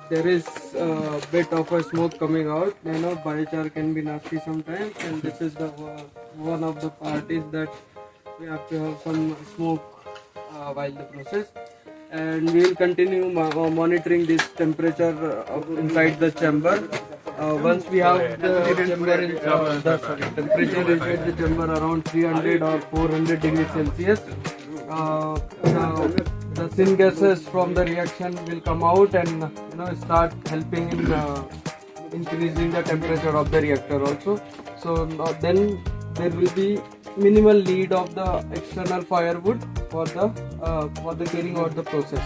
there is a bit of a smoke coming out. Biochar can be nasty sometimes, and this is the one of the parties that we have to have some smoke while the process. And we will continue monitoring this temperature inside the chamber. Once we have the chamber temperature inside the chamber around 300 or 400 degrees Celsius, the syngases from the reaction will come out and start helping in increasing the temperature of the reactor also. So then there will be minimal need of the external firewood for the carrying out the process.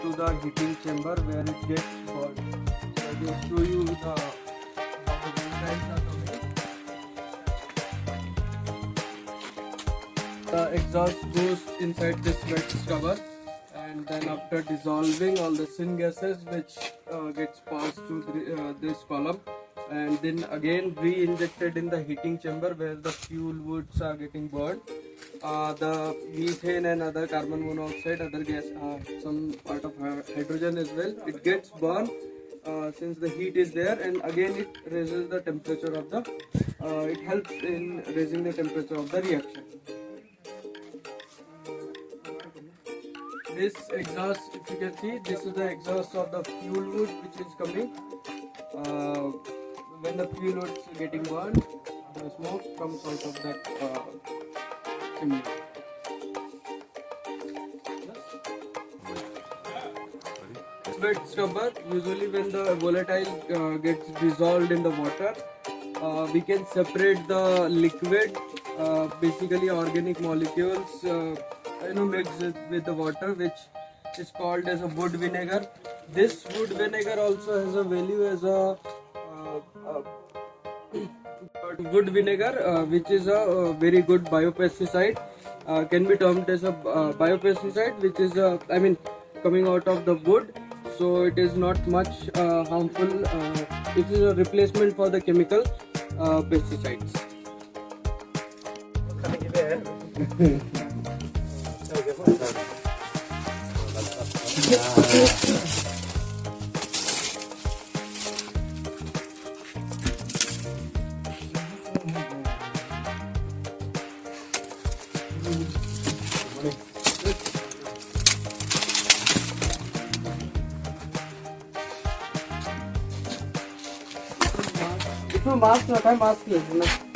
To the heating chamber where it gets boiled. So I will show you how the volatiles are coming. The exhaust goes inside this wet scrubber, and then after dissolving all the syngases which gets passed to this column, and then again re-injected in the heating chamber where the fuel woods are getting burned. The methane and other carbon monoxide, other gas, some part of hydrogen as well, it gets burned since the heat is there, and again it raises the temperature of the, it helps in raising the temperature of the reaction. This exhaust, if you can see, this is the exhaust of the fuel wood which is coming. When the fuel wood is getting burned, the smoke comes out of that chimney. Wet scrubber, usually when the volatile gets dissolved in the water, we can separate the liquid, basically organic molecules, mixed with the water, which is called as a wood vinegar. This wood vinegar also has a value as a wood vinegar, which is a very good biopesticide, can be termed as a biopesticide, which is coming out of the wood, so it is not much harmful. It is a replacement for the chemical pesticides. इसमें mask रखा है, mask ले लेना।